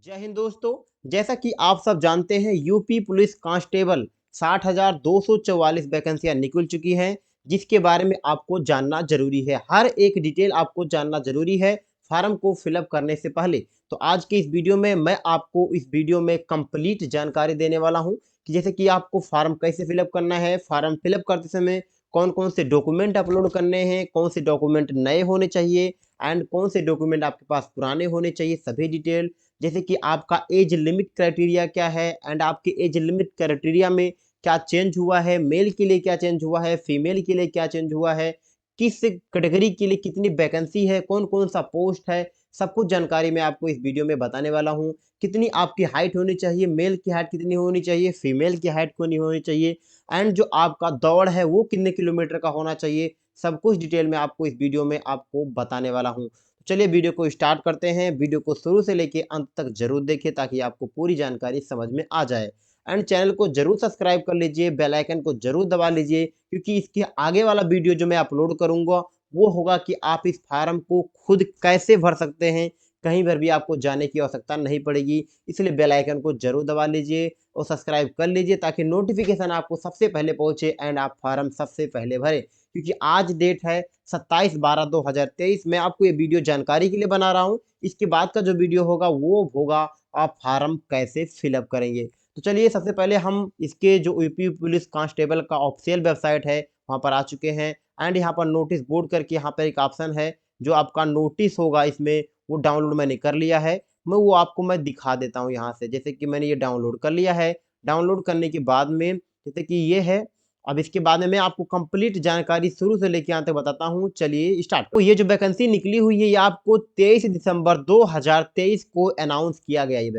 जय हिंद दोस्तों। जैसा कि आप सब जानते हैं यूपी पुलिस कांस्टेबल 60,244 वैकेंसियां निकल चुकी हैं, जिसके बारे में आपको जानना जरूरी है। हर एक डिटेल आपको जानना जरूरी है फार्म को फिलअप करने से पहले। तो आज के इस वीडियो में मैं आपको इस वीडियो में कंप्लीट जानकारी देने वाला हूं कि जैसे कि आपको फार्म कैसे फिलअप करना है, फार्म फिलअप करते समय कौन कौन से डॉक्यूमेंट अपलोड करने हैं, कौन से डॉक्यूमेंट नए होने चाहिए एंड कौन से डॉक्यूमेंट आपके पास पुराने होने चाहिए, सभी डिटेल। जैसे कि आपका एज लिमिट क्राइटेरिया क्या है एंड आपके एज लिमिट क्राइटेरिया में क्या चेंज हुआ है, मेल के लिए क्या चेंज हुआ है, फीमेल के लिए क्या चेंज हुआ है, किस कैटेगरी के लिए कितनी वैकेंसी है, कौन कौन सा पोस्ट है, सब कुछ जानकारी मैं आपको इस वीडियो में बताने वाला हूं। कितनी आपकी हाइट होनी चाहिए, मेल की हाइट कितनी होनी चाहिए, फीमेल की हाइट कितनी होनी चाहिए एंड जो आपका दौड़ है वो कितने किलोमीटर का होना चाहिए, सब कुछ डिटेल में आपको इस वीडियो में आपको बताने वाला हूं। चलिए वीडियो को स्टार्ट करते हैं। वीडियो को शुरू से लेके अंत तक जरूर देखें ताकि आपको पूरी जानकारी समझ में आ जाए एंड चैनल को जरूर सब्सक्राइब कर लीजिए, बेल आइकन को जरूर दबा लीजिए, क्योंकि इसके आगे वाला वीडियो जो मैं अपलोड करूंगा वो होगा कि आप इस फार्म को खुद कैसे भर सकते हैं। कहीं पर भी आपको जाने की आवश्यकता नहीं पड़ेगी, इसलिए बेल आइकन को जरूर दबा लीजिए और सब्सक्राइब कर लीजिए ताकि नोटिफिकेशन आपको सबसे पहले पहुंचे एंड आप फार्म सबसे पहले भरें। क्योंकि आज डेट है 27/12/2023। मैं आपको ये वीडियो जानकारी के लिए बना रहा हूँ। इसके बाद का जो वीडियो होगा वो होगा आप फार्म कैसे फिलअप करेंगे। तो चलिए सबसे पहले हम इसके जो यूपी पुलिस कांस्टेबल का ऑफिशियल वेबसाइट है वहाँ पर आ चुके हैं एंड यहाँ पर नोटिस बोर्ड करके यहाँ पर एक ऑप्शन है जो आपका नोटिस होगा, इसमें वो डाउनलोड मैंने कर लिया है। मैं दिखा देता हूँ यहाँ से। जैसे कि मैंने ये डाउनलोड कर लिया है। डाउनलोड करने के बाद में जैसे कि ये है, अब इसके बाद में मैं आपको कंप्लीट जानकारी शुरू से लेके यहाँ तक बताता हूँ। चलिए स्टार्ट। तो ये जो वैकेंसी निकली हुई है ये आपको 23 दिसंबर 2023 को अनाउंस किया गया। ये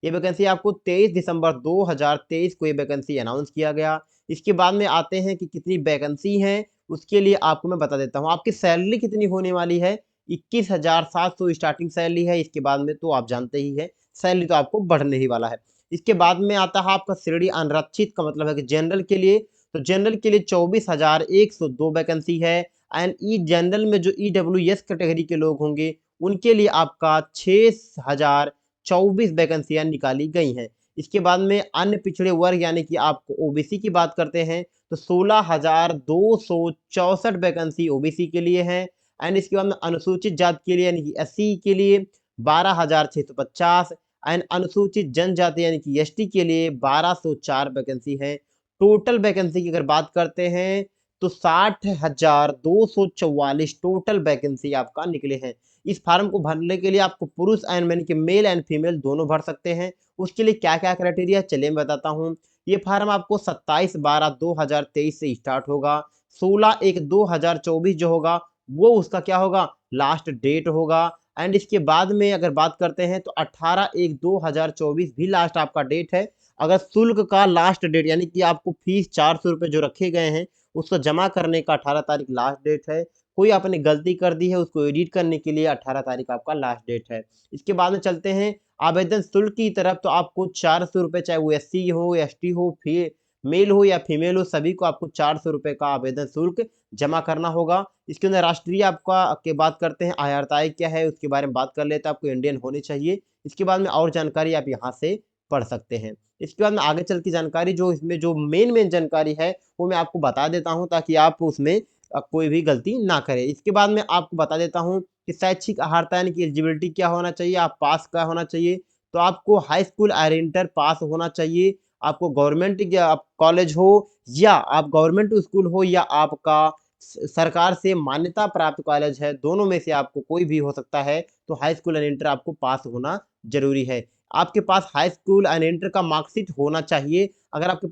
वैकेंसी आपको 23 दिसंबर 2023 को ये वैकेंसी अनाउंस किया गया। इसके बाद में आते हैं कि कितनी वैकेंसी है, उसके लिए आपको मैं बता देता हूँ। आपकी सैलरी कितनी होने वाली है, 21,700 स्टार्टिंग सैलरी है। इसके बाद में तो आप जानते ही है सैलरी तो आपको बढ़ने ही वाला है। इसके बाद में आता है आपका श्रेणी अनरक्षित का मतलब है कि जनरल के लिए। तो जनरल के लिए 24,102 वैकेंसी है एंड ई जनरल में जो EWS कैटेगरी के लोग होंगे उनके लिए आपका 6,024 वैकेंसियां निकाली गई हैं। इसके बाद में अन्य पिछड़े वर्ग यानी कि आपको ओबीसी की बात करते हैं तो 16,264 वैकेंसी ओबीसी के लिए है एंड इसके बाद में अनुसूचित जाति के लिए यानी कि एससी के लिए 12,650 एंड अनुसूचित जनजाति यानी कि एसटी के लिए 1,204 वैकेंसी है। टोटल वैकेंसी की अगर बात करते हैं तो 60,244 टोटल वैकेंसी आपका निकले हैं। इस फार्म को भरने के लिए आपको पुरुष एंड यानी कि मेल एंड फीमेल दोनों भर सकते हैं। उसके लिए क्या क्या क्राइटेरिया चलिए मैं बताता हूँ। ये फार्म आपको 27/12/2023 से स्टार्ट होगा। 16/1/2024 जो होगा वो उसका क्या होगा, लास्ट डेट होगा एंड इसके बाद में अगर बात करते हैं तो 18/1/2024 भी लास्ट आपका डेट है। अगर शुल्क का लास्ट डेट यानी कि आपको फीस 400 रुपये जो रखे गए हैं उसको जमा करने का 18 तारीख लास्ट डेट है। कोई आपने गलती कर दी है उसको एडिट करने के लिए 18 तारीख आपका लास्ट डेट है। इसके बाद में चलते हैं आवेदन शुल्क की तरफ। तो आपको 400 रुपये, चाहे वो एससी हो, एसटी हो, मेल हो या फीमेल हो, सभी को आपको 400 रुपये का आवेदन शुल्क जमा करना होगा। इसके अंदर राष्ट्रीय आपका के बात करते हैं आयरताई क्या है उसके बारे में बात कर लेते हैं। आपको इंडियन होनी चाहिए। इसके बाद में और जानकारी आप यहाँ से पढ़ सकते हैं। इसके बाद में आगे चल की जानकारी जो इसमें जो मेन जानकारी है वो मैं आपको बता देता हूँ ताकि आप उसमें कोई भी गलती ना करें। इसके बाद में आपको बता देता हूँ कि शैक्षिक अर्हता यानी कि एलिजिबिलिटी क्या होना चाहिए, आप पास क्या होना चाहिए। तो आपको हाई स्कूल और इंटर पास होना चाहिए। आपको गवर्नमेंट कॉलेज हो या आप गवर्नमेंट स्कूल हो या आपका सरकार से मान्यता प्राप्त कॉलेज है, दोनों में से आपको कोई भी हो सकता है। तो हाई स्कूल एंड इंटर आपको पास होना जरूरी है। आपके पास हाई स्कूल एंड इंटर का मार्कशीट होना चाहिए। अगर आपके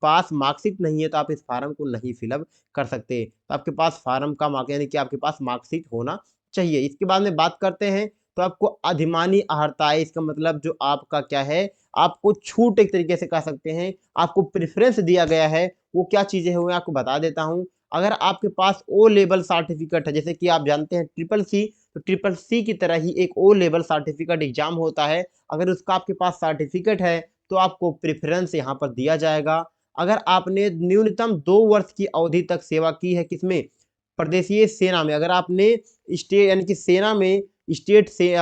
पास मार्कशीट नहीं है तो आप इस फार्म को नहीं फिलअप कर सकते। तो आपके पास फार्म का मार्क यानी कि आपके पास मार्कशीट होना चाहिए। इसके बाद में बात करते हैं तो आपको अधिमानी अहर्ता है। इसका मतलब जो आपका क्या है, आपको छूट एक तरीके से कह सकते हैं, आपको प्रेफरेंस दिया गया है। वो क्या चीजें हैं मैं आपको बता देता हूँ। अगर आपके पास ओ लेवल सर्टिफिकेट है, जैसे कि आप जानते हैं ट्रिपल सी, तो ट्रिपल सी की तरह ही एक ओ लेवल सर्टिफिकेट एग्जाम होता है। अगर उसका आपके पास सर्टिफिकेट है तो आपको प्रेफरेंस यहाँ पर दिया जाएगा। अगर आपने न्यूनतम 2 वर्ष की अवधि तक सेवा की है किसमें, प्रदेशीय सेना में। अगर आपने स्टेट यानी कि सेना में स्टेट से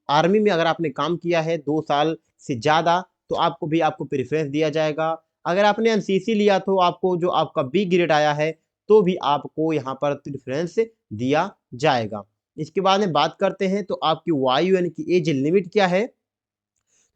आर्मी में अगर आपने काम किया है 2 साल से ज़्यादा तो आपको भी आपको प्रेफ़रेंस दिया जाएगा। अगर आपने एनसीसी लिया तो आपको जो आपका बी ग्रेड आया है तो भी आपको यहाँ पर प्रेफ़रेंस दिया जाएगा। इसके बाद में बात करते हैं तो आपकी वायु यानी कि एज लिमिट क्या है? तो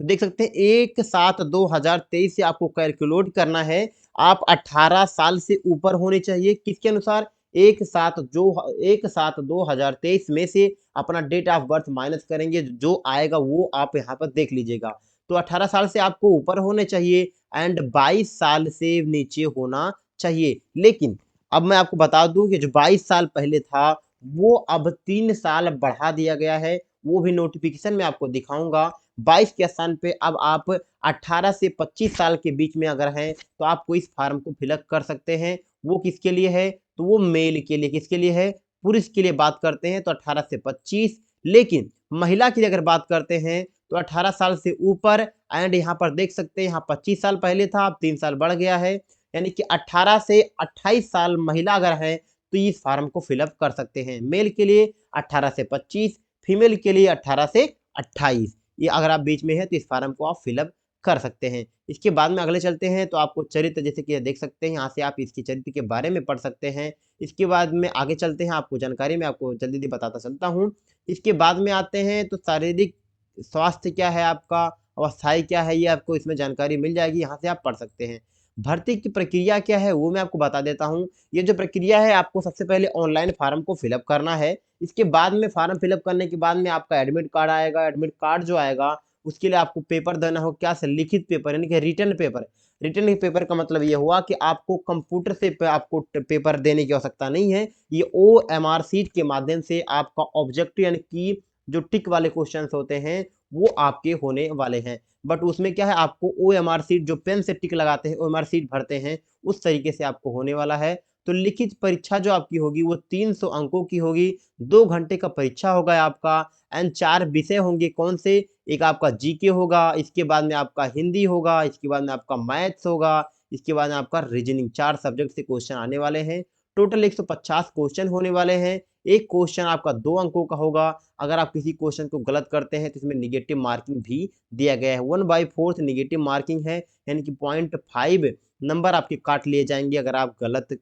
देख सकते हैं 1/7/2023 से आपको कैलकुलेट करना है। आप 18 साल से ऊपर होने चाहिए। किसके अनुसार? 1/7/2023 में से अपना डेट ऑफ बर्थ माइनस करेंगे, जो आएगा वो आप यहाँ पर देख लीजिएगा। तो 18 साल से आपको ऊपर होने चाहिए एंड 22 साल से नीचे होना चाहिए। लेकिन अब मैं आपको बता दूँ कि जो 22 साल पहले था, वो अब 3 साल बढ़ा दिया गया है। वो भी नोटिफ़िकेशन में आपको दिखाऊँगा। 22 के स्थान पे अब आप 18 से 25 साल के बीच में अगर हैं, तो आपको इस फॉर्म को फिलअप कर सकते हैं। वो किसके लिए है? तो वो मेल के लिए। किसके लिए है? पुरुष के लिए बात करते हैं तो 18 से 25। लेकिन महिला की अगर बात करते हैं तो 18 साल से ऊपर एंड यहाँ पर देख सकते हैं यहाँ 25 साल पहले था, अब 3 साल बढ़ गया है। यानी कि 18 से 28 साल महिला अगर है तो इस फॉर्म को फिलअप कर सकते हैं। मेल के लिए 18 से 25, फीमेल के लिए 18 से 28। ये अगर आप बीच में हैं तो इस फॉर्म को आप फिलअप कर सकते हैं। इसके बाद में अगले चलते हैं तो आपको चरित्र जैसे कि देख सकते हैं यहाँ से आप इसके चरित्र के बारे में पढ़ सकते हैं। इसके बाद में आगे चलते हैं आपको जानकारी मैं आपको जल्दी-जल्दी बताता चलता हूँ। इसके बाद में आते हैं तो शारीरिक स्वास्थ्य क्या है आपका, अवस्थाएँ क्या है, ये आपको इसमें जानकारी मिल जाएगी, यहाँ से आप पढ़ सकते हैं। भर्ती की प्रक्रिया क्या है वो मैं आपको बता देता हूँ। ये जो प्रक्रिया है आपको सबसे पहले ऑनलाइन फॉर्म को फिलअप करना है। इसके बाद में फॉर्म फिलअप करने के बाद में आपका एडमिट कार्ड आएगा। एडमिट कार्ड जो आएगा उसके लिए आपको पेपर देना हो क्या से लिखित पेपर यानी कि रिटन पेपर। रिटन पेपर का मतलब ये हुआ कि आपको कंप्यूटर से आपको पेपर देने की आवश्यकता नहीं है। ये ओएमआर शीट के माध्यम से आपका ऑब्जेक्टिव यानी कि जो टिक वाले क्वेश्चंस होते हैं वो आपके होने वाले हैं। बट उसमें क्या है आपको ओएमआर शीट जो पेन से टिक लगाते हैं ओएमआर शीट भरते हैं उस तरीके से आपको होने वाला है। तो लिखित परीक्षा जो आपकी होगी वो 300 अंकों की होगी। 2 घंटे का परीक्षा होगा आपका एंड 4 विषय होंगे कौन से? एक आपका जीके होगा, इसके बाद में आपका हिंदी होगा, इसके बाद में आपका मैथ्स होगा, इसके बाद में आपका रीजनिंग। 4 सब्जेक्ट से क्वेश्चन आने वाले हैं। टोटल 150 क्वेश्चन होने वाले हैं। एक क्वेश्चन आपका 2 अंकों का होगा। अगर आप किसी क्वेश्चन को गलत करते हैं तो इसमें नेगेटिव मार्किंग भी दिया गया है। 1/4 नेगेटिव मार्किंग है यानी कि 0.5 नंबर आपके काट लिए जाएँगे अगर आप गलत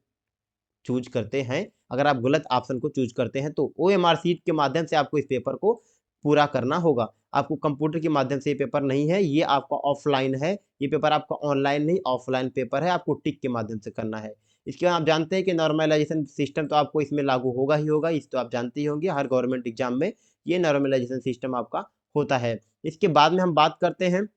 चूज़ करते हैं। अगर आप गलत ऑप्शन को चूज़ करते हैं तो ओएमआर शीट के माध्यम से आपको इस पेपर को पूरा करना होगा। आपको कंप्यूटर के माध्यम से ये पेपर नहीं है, ये आपका ऑफ़लाइन है। ये पेपर आपका ऑनलाइन नहीं ऑफ़लाइन पेपर है, आपको टिक के माध्यम से करना है। इसके बाद आप जानते हैं कि नॉर्मलाइज़ेशन सिस्टम तो आपको इसमें लागू होगा ही होगा, इस तो आप जानते ही होंगे हर गवर्नमेंट एग्ज़ाम में ये नॉर्मलाइज़ेशन सिस्टम आपका होता है। इसके बाद में हम बात करते हैं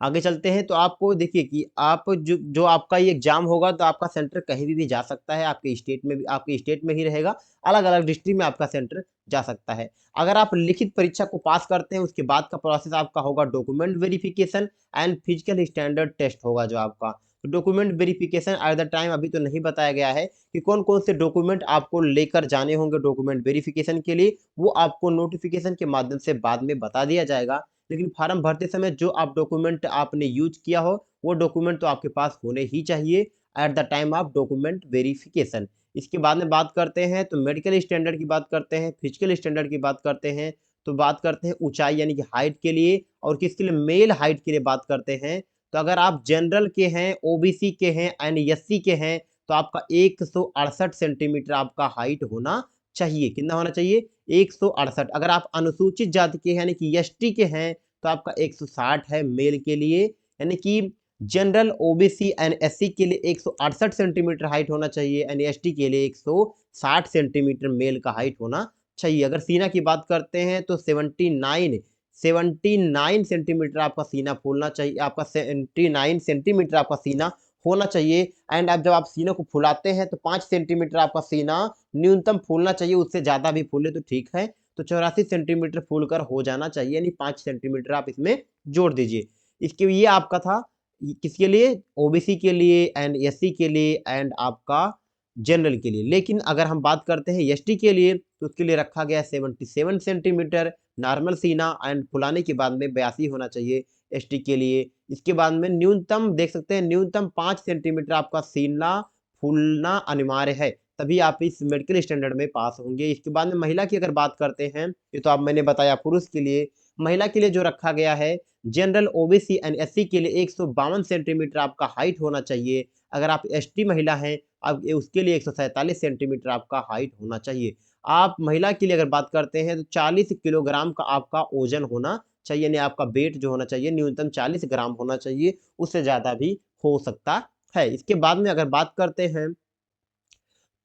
आगे चलते हैं तो आपको देखिए कि आप जो जो आपका ये एग्ज़ाम होगा तो आपका सेंटर कहीं भी जा सकता है, आपके स्टेट में भी आपके स्टेट में ही रहेगा, अलग-अलग डिस्ट्रिक्ट में आपका सेंटर जा सकता है। अगर आप लिखित परीक्षा को पास करते हैं उसके बाद का प्रोसेस आपका होगा document verification and physical standard test होगा जो आपका। तो document verification at the time अभी तो नहीं बताया गया है कि कौन-कौन से डॉक्यूमेंट आपको लेकर जाने होंगे डॉक्यूमेंट वेरिफिकेशन के लिए, वो आपको नोटिफ़िकेशन के माध्यम से बाद में बता दिया जाएगा। लेकिन फॉर्म भरते समय जो आप डॉक्यूमेंट आपने यूज़ किया हो, वो डॉक्यूमेंट तो आपके पास होने ही चाहिए eight the time of document verification. इसके बाद में बात करते हैं तो मेडिकल स्टैंडर्ड की बात करते हैं, फिजिकल स्टैंडर्ड की बात करते हैं, तो बात करते हैं ऊँचाई यानी कि हाइट के लिए और किसके लिए मेल हाइट के लिए बात करते हैं। तो अगर आप जनरल के हैं, ओबीसी के हैं एंड एससी के हैं, तो आपका 168 सेंटीमीटर आपका हाइट होना चाहिए। कितना होना चाहिए? 168। अगर आप अनुसूचित जाति के हैं यानी कि एसटी के हैं तो आपका 160 है मेल के लिए यानी कि जनरल ओबीसी एंड एससी के लिए 168 सेंटीमीटर हाइट होना चाहिए एंड एसटी के लिए 160 सेंटीमीटर मेल का हाइट होना चाहिए। अगर सीना की बात करते हैं तो 79 सेंटीमीटर आपका सीना फूलना चाहिए, आपका 79 सेंटीमीटर आपका सीना होना चाहिए एंड अब जब आप सीने को फुलाते हैं तो 5 सेंटीमीटर आपका सीना न्यूनतम फूलना चाहिए, उससे ज़्यादा भी फूले तो ठीक है। तो 84 सेंटीमीटर फूलकर हो जाना चाहिए यानी 5 सेंटीमीटर आप इसमें जोड़ दीजिए। इसके ये आपका था किसके लिए? ओबीसी के लिए एंड एससी के लिए एंड आपका जनरल के लिए। लेकिन अगर हम बात करते हैं एसटी के लिए तो उसके लिए रखा गया 77 सेंटीमीटर नॉर्मल सीना एंड फुलाने के बाद में 82 होना चाहिए एसटी के लिए। इसके बाद में न्यूनतम देख सकते हैं न्यूनतम 5 सेंटीमीटर आपका सीना फूलना अनिवार्य है, तभी आप इस मेडिकल स्टैंडर्ड में पास होंगे। इसके बाद में महिला की अगर बात करते हैं, ये तो आप मैंने बताया पुरुष के लिए। महिला के लिए जो रखा गया है, जनरल ओबीसी एंड एससी के लिए 152 सेंटीमीटर आपका हाइट होना चाहिए। अगर आप एसटी महिला हैं, आप उसके लिए 147 सेंटीमीटर आपका हाइट होना चाहिए। आप महिला के लिए अगर बात करते हैं तो 40 किलोग्राम का आपका वजन होना चाहिए, यानी आपका वेट जो होना चाहिए न्यूनतम 40 ग्राम होना चाहिए, उससे ज़्यादा भी हो सकता है। इसके बाद में अगर बात करते हैं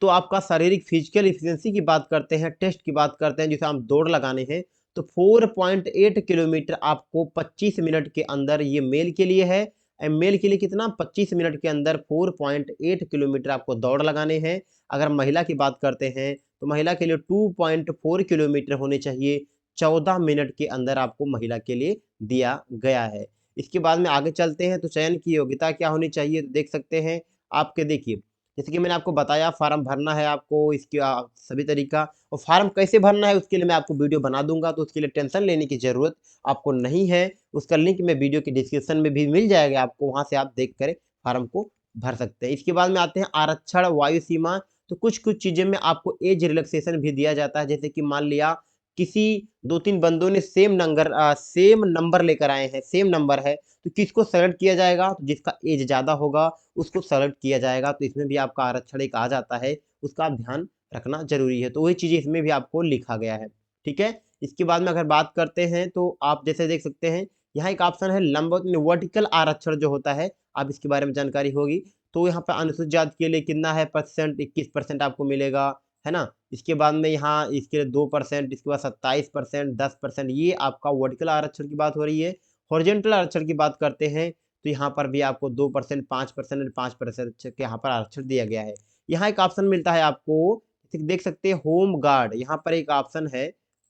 तो आपका शारीरिक फिजिकल एफिशिएंसी की बात करते हैं, टेस्ट की बात करते हैं, जैसे हम दौड़ लगाने हैं तो 4.8 किलोमीटर आपको 25 मिनट के अंदर, ये मेल के लिए है। मेल के लिए कितना, 25 मिनट के अंदर 4.8 किलोमीटर आपको दौड़ लगाने हैं। अगर महिला की बात करते हैं तो महिला के लिए 2.4 किलोमीटर होने चाहिए, 14 मिनट के अंदर आपको महिला के लिए दिया गया है। इसके बाद में आगे चलते हैं तो चयन की योग्यता क्या होनी चाहिए, तो देख सकते हैं आपके, देखिए जैसे कि मैंने आपको बताया फार्म भरना है आपको, इसके सभी तरीका, और फार्म कैसे भरना है उसके लिए मैं आपको वीडियो बना दूंगा, तो उसके लिए टेंशन लेने की जरूरत आपको नहीं है। उसका लिंक मैं वीडियो के डिस्क्रिप्शन में भी मिल जाएगा आपको, वहां से आप देख कर फार्म को भर सकते हैं। इसके बाद में आते हैं आरक्षण वायु सीमा। तो कुछ कुछ चीजें में आपको एज रिलैक्सेशन भी दिया जाता है, जैसे कि मान लिया किसी दो तीन बंदों ने सेम नंबर लेकर आए हैं, सेम नंबर है, तो किसको सेलेक्ट किया जाएगा, तो जिसका एज ज्यादा होगा उसको सेलेक्ट किया जाएगा। तो इसमें भी आपका आरक्षण एक आ जाता है, उसका आप ध्यान रखना जरूरी है। तो वही चीजें इसमें भी आपको लिखा गया है, ठीक है। इसके बाद में अगर बात करते हैं तो आप जैसे देख सकते हैं यहाँ एक ऑप्शन है लंबवत वर्टिकल आरक्षण जो होता है, आप इसके बारे में जानकारी होगी। तो यहाँ पर अनुसूचित जाति के लिए कितना है परसेंट, 21% आपको मिलेगा, है ना। इसके बाद में यहाँ इसके लिए 2%, इसके बाद 27%, 10%, ये आपका वर्टिकल आरक्षण की बात हो रही है। हॉरिजॉन्टल आरक्षण की बात करते हैं तो यहाँ पर भी आपको 2%, 5% और 5% के यहाँ पर आरक्षण दिया गया है। यहाँ एक ऑप्शन मिलता है आपको, देख सकते हैं होम गार्ड, यहाँ पर एक ऑप्शन है,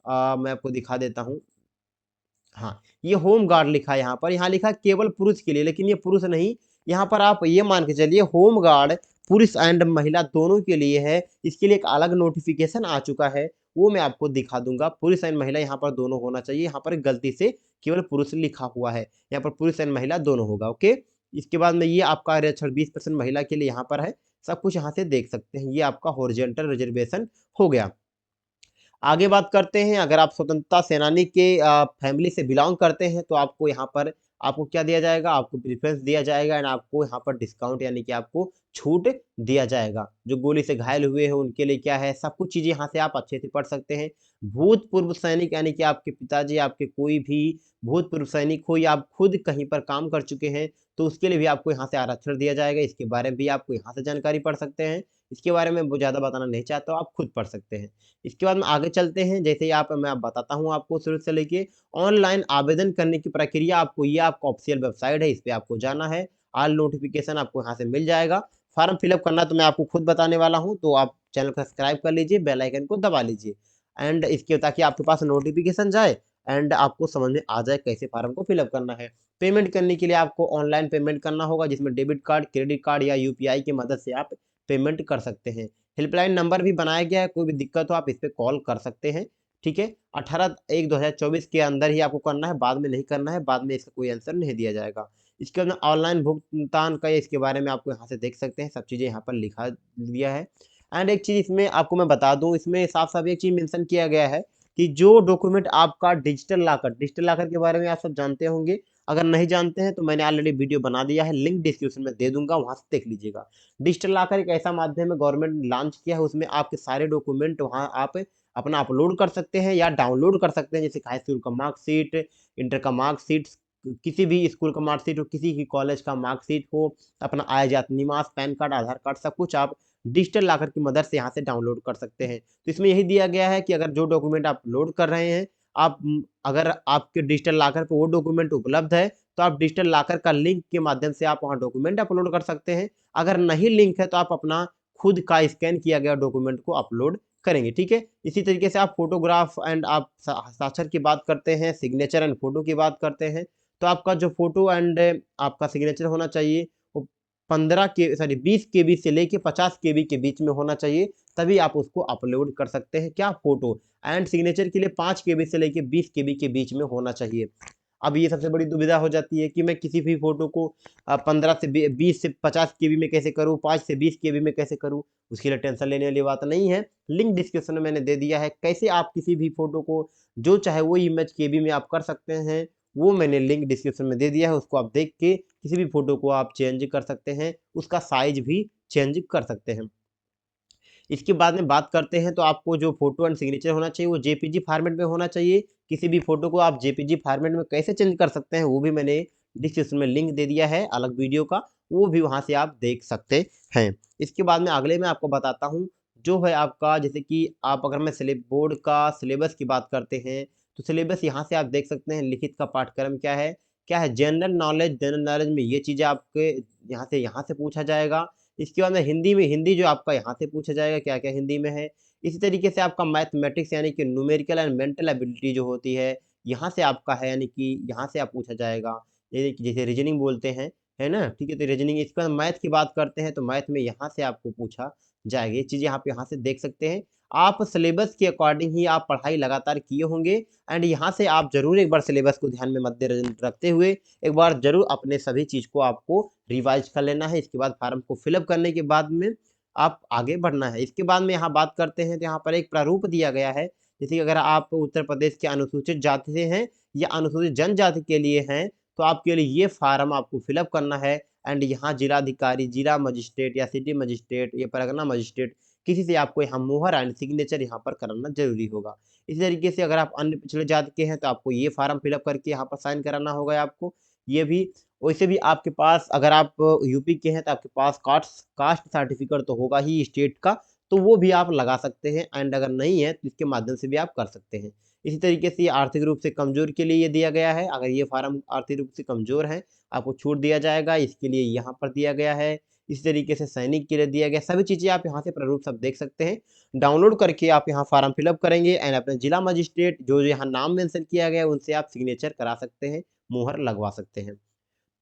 मैं आपको दिखा देता हूँ। हाँ, ये होम गार्ड लिखा है यहाँ पर, यहाँ लिखा है केवल पुरुष के लिए, लेकिन ये पुरुष नहीं, यहाँ पर आप ये मान के चलिए होम गार्ड पुरुष एंड महिला दोनों के लिए है। इसके लिए एक अलग नोटिफिकेशन आ चुका है, वो मैं आपको दिखा दूंगा। पुरुष एंड महिला यहाँ पर दोनों होना चाहिए, यहाँ पर गलती से केवल पुरुष लिखा हुआ है, यहाँ पर पुरुष एंड महिला दोनों होगा, ओके। इसके बाद में ये आपका आरक्षण 20% महिला के लिए यहाँ पर है, सब कुछ यहाँ से देख सकते हैं। ये आपका हॉरिजॉन्टल रिजर्वेशन हो गया। आगे बात करते हैं, अगर आप स्वतंत्रता सेनानी के फैमिली से बिलोंग करते हैं तो आपको यहाँ पर आपको क्या दिया जाएगा, आपको प्रेफरेंस दिया जाएगा एंड आपको यहाँ पर डिस्काउंट यानी कि आपको छूट दिया जाएगा। जो गोली से घायल हुए हैं उनके लिए क्या है, सब कुछ चीजें यहाँ से आप अच्छे से पढ़ सकते हैं। भूतपूर्व सैनिक यानी कि आपके पिताजी, आपके कोई भी भूतपूर्व सैनिक हो या आप खुद कहीं पर काम कर चुके हैं तो उसके लिए भी आपको यहाँ से आरक्षण दिया जाएगा। इसके बारे में भी आपको यहाँ से जानकारी पढ़ सकते हैं। इसके बारे में बहुत ज्यादा बताना नहीं चाहता हूँ, आप खुद पढ़ सकते हैं। इसके बाद में आगे चलते हैं, जैसे ही मैं आप बताता हूँ आपको शुरू से लेके ऑनलाइन आवेदन करने की प्रक्रिया। आपको ये आपका ऑफिशियल वेबसाइट है, इस पे आपको जाना है, ऑल नोटिफिकेशन आपको यहाँ से मिल जाएगा। फॉर्म फिलअप करना तो मैं आपको खुद बताने वाला हूँ, तो आप चैनल को सब्सक्राइब कर लीजिए, बेल आइकन को दबा लीजिए एंड इसके ताकि आपके पास नोटिफिकेशन जाए एंड आपको समझ में आ जाए कैसे फॉर्म को फिलअप करना है। पेमेंट करने के लिए आपको ऑनलाइन पेमेंट करना होगा, जिसमें डेबिट कार्ड, क्रेडिट कार्ड या यूपीआई की मदद से आप पेमेंट कर सकते हैं। हेल्पलाइन नंबर भी बनाया गया है, कोई भी दिक्कत हो आप इस पे कॉल कर सकते हैं, ठीक है। 18/1/2024 के अंदर ही आपको करना है, बाद में नहीं करना है, बाद में इसका कोई आंसर नहीं दिया जाएगा। इसके अंदर ऑनलाइन भुगतान का, इसके बारे में आपको यहाँ से देख सकते हैं, सब चीज़ें यहाँ पर लिखा दिया है। एंड एक चीज़ इसमें आपको मैं बता दूं, इसमें साफ साफ एक चीज़ मेंशन किया गया है कि जो डॉक्यूमेंट आपका डिजिटल लॉकर के बारे में आप सब जानते होंगे। अगर नहीं जानते हैं तो मैंने ऑलरेडी वीडियो बना दिया है, लिंक डिस्क्रिप्शन में दे दूंगा, वहां से देख लीजिएगा। डिजिटल लॉकर एक ऐसा माध्यम है गवर्नमेंट लॉन्च किया है, उसमें आपके सारे डॉक्यूमेंट वहां आप अपना अपलोड कर सकते हैं या डाउनलोड कर सकते हैं, जैसे हाई स्कूल का मार्कशीट, इंटर का मार्कशीट, किसी भी स्कूल का मार्कशीट हो, किसी की कॉलेज का मार्कशीट हो, अपना आय जात निवास, पैन कार्ड, आधार कार्ड, सब कुछ आप डिजिटल लॉकर की मदद से यहाँ से डाउनलोड कर सकते हैं। तो इसमें यही दिया गया है कि अगर जो डॉक्यूमेंट आप लोड कर रहे हैं, आप अगर आपके डिजिटल लॉकर पे वो डॉक्यूमेंट उपलब्ध है तो आप डिजिटल लॉकर का लिंक के माध्यम से आप वहाँ डॉक्यूमेंट अपलोड कर सकते हैं। अगर नहीं लिंक है तो आप अपना खुद का स्कैन किया गया डॉक्यूमेंट को अपलोड करेंगे, ठीक है। इसी तरीके से आप फोटोग्राफ एंड आप हस्ताक्षर की बात करते हैं, सिग्नेचर एंड फोटो की बात करते हैं, तो आपका जो फोटो एंड आपका सिग्नेचर होना चाहिए वो 20 केबी से लेके 50 केबी के बीच में होना चाहिए, तभी आप उसको अपलोड कर सकते हैं। क्या फोटो एंड सिग्नेचर के लिए 5 केबी से लेके 20 केबी के बीच में होना चाहिए। अब ये सबसे बड़ी दुविधा हो जाती है कि मैं किसी भी फ़ोटो को 15 से 20 से 50 केबी में कैसे करूँ, 5 से 20 केबी में कैसे करूँ, उसके लिए टेंशन लेने वाली बात नहीं है। लिंक डिस्क्रिप्शन में मैंने दे दिया है, कैसे आप किसी भी फ़ोटो को जो चाहे वो इमेज केबी में आप कर सकते हैं, वो मैंने लिंक डिस्क्रिप्शन में दे दिया है, उसको आप देख के किसी भी फ़ोटो को आप चेंज कर सकते हैं, उसका साइज़ भी चेंज कर सकते हैं। इसके बाद में बात करते हैं तो आपको जो फ़ोटो एंड सिग्नेचर होना चाहिए वो जेपीजी फॉर्मेट में होना चाहिए। किसी भी फ़ोटो को आप जेपीजी फॉर्मेट में कैसे चेंज कर सकते हैं वो भी मैंने डिस्क्रिप्शन में लिंक दे दिया है अलग वीडियो का, वो भी वहाँ से आप देख सकते हैं। इसके बाद में अगले में आपको बताता हूँ, जो है आपका जैसे कि आप अगर मैं बोर्ड का सिलेबस की बात करते हैं, तो सिलेबस यहाँ से आप देख सकते हैं लिखित का पाठ्यक्रम क्या है? क्या है जनरल नॉलेज में ये चीज़ें आपके यहाँ से पूछा जाएगा। इसके बाद में हिंदी जो आपका यहाँ से पूछा जाएगा क्या-क्या हिंदी में है। इसी तरीके से आपका मैथमेटिक्स यानी कि न्यूमेरिकल एंड मेंटल एबिलिटी जो होती है, यहाँ से आपका है यानी कि यहाँ से आप पूछा जाएगा। ये जैसे रीजनिंग बोलते हैं, है ना? ठीक है, तो रीजनिंग इसके बाद मैथ की बात करते हैं तो मैथ में यहाँ से आपको पूछा जाएगा। ये चीज़ें आप यहाँ से देख सकते हैं। आप सिलेबस के अकॉर्डिंग ही आप पढ़ाई लगातार किए होंगे एंड यहाँ से आप ज़रूर एक बार सिलेबस को ध्यान में मद्देनज़र रखते हुए एक बार ज़रूर अपने सभी चीज़ को आपको रिवाइज़ कर लेना है। इसके बाद फ़ॉर्म को फ़िल अप करने के बाद में आप आगे बढ़ना है। इसके बाद में यहाँ बात करते हैं तो यहाँ पर एक प्रारूप दिया गया है। जैसे कि अगर आप उत्तर प्रदेश के अनुसूचित जाति से हैं या अनुसूचित जनजाति के लिए हैं, तो आपके लिए ये फ़ॉर्म आपको फ़िल अप करना है एंड यहाँ जिलाधिकारी, जिला मजिस्ट्रेट या सिटी मजिस्ट्रेट या परगना मजिस्ट्रेट किसी से आपको यहाँ मुहर एंड सिग्नेचर यहाँ पर कराना ज़रूरी होगा। इसी तरीके से अगर आप अन्य पिछड़े जाति के हैं तो आपको ये फ़ॉर्म फ़िल अप करके यहाँ पर साइन कराना होगा आपको। ये भी वैसे भी आपके पास अगर आप यूपी के हैं तो आपके पास कास्ट कास्ट सर्टिफ़िकेट तो होगा ही स्टेट का, तो वो भी आप लगा सकते हैं एंड अगर नहीं है तो इसके माध्यम से भी आप कर सकते हैं। इसी तरीके से ये आर्थिक रूप से कमज़ोर के लिए ये दिया गया है, अगर ये फ़ॉर्म आर्थिक रूप से कमज़ोर हैं, आपको छूट दिया जाएगा, इसके लिए यहाँ पर दिया गया है। इसी तरीके से सैनिक के लिए दिया गया, सभी चीज़ें आप यहाँ से प्रारूप सब देख सकते हैं। डाउनलोड करके आप यहाँ फ़ॉर्म फ़िल अप करेंगे एंड अपने जिला मजिस्ट्रेट जो यहाँ नाम मेंशन किया गया है, उनसे आप सिग्नेचर करा सकते हैं, मुहर लगवा सकते हैं।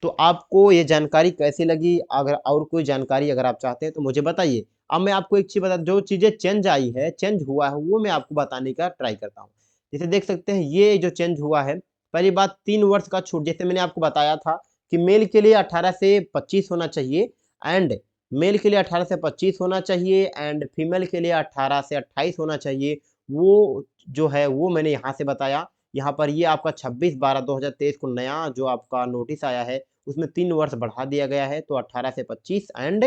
तो आपको ये जानकारी कैसी लगी? अगर और कोई जानकारी अगर आप चाहते हैं तो मुझे बताइए। अब मैं आपको एक चीज़ बता जो चीज़ें चेंज हुआ है वो मैं आपको बताने का ट्राई करता हूँ। जैसे देख सकते हैं ये जो चेंज हुआ है, पहली बात 3 वर्ष का छूट जैसे मैंने आपको बताया था कि मेल के लिए 18 से 25 होना चाहिए एंड मेल के लिए 18 से 25 होना चाहिए एंड फीमेल के लिए 18 से 28 होना चाहिए। वो जो है वो मैंने यहाँ से बताया। यहाँ पर ये आपका 26/12/2023 को नया जो आपका नोटिस आया है, उसमें 3 वर्ष बढ़ा दिया गया है, तो 18 से 25 एंड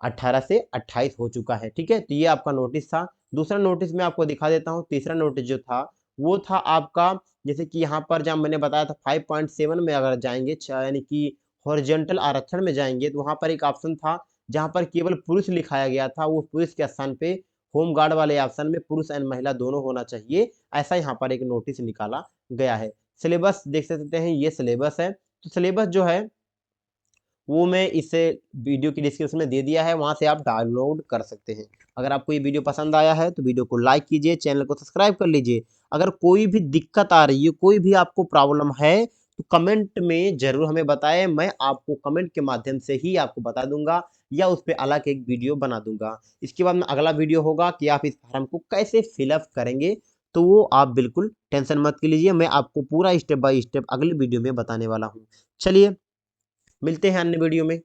18 से 28 हो चुका है, ठीक है? तो ये आपका नोटिस था। दूसरा नोटिस मैं आपको दिखा देता हूँ, तीसरा नोटिस जो था, वो था आपका जैसे कि यहाँ पर जहाँ मैंने बताया था 5.7 में अगर जाएँगे यानी कि हॉरिज़ॉन्टल आरक्षण में जाएँगे, तो वहाँ पर एक ऑप्शन था, जहाँ पर केवल पुरुष लिखाया गया था, वो पुरुष के स्थान पे होम गार्ड वाले ऑप्शन में पुरुष एंड महिला दोनों होना चाहिए, ऐसा यहाँ पर एक नोटिस निकाला गया है। सिलेबस देख सकते हैं, ये सिलेबस है। तो सिलेबस जो है वो मैं इस वीडियो की डिस्क्रिप्शन में दे दिया है, वहाँ से आप डाउनलोड कर सकते हैं। अगर आपको ये वीडियो पसंद आया है तो वीडियो को लाइक कीजिए, चैनल को सब्सक्राइब कर लीजिए। अगर कोई भी दिक्कत आ रही है, कोई भी आपको प्रॉब्लम है, तो कमेंट में ज़रूर हमें बताएँ, मैं आपको कमेंट के माध्यम से ही आपको बता दूँगा या उस पे अलग एक वीडियो बना दूँगा। इसके बाद में अगला वीडियो होगा कि आप इस फॉर्म को कैसे फिल अप करेंगे, तो वो आप बिल्कुल टेंशन मत लीजिए, मैं आपको पूरा स्टेप बाय स्टेप अगले वीडियो में बताने वाला हूँ। चलिए मिलते हैं अन्य वीडियो में।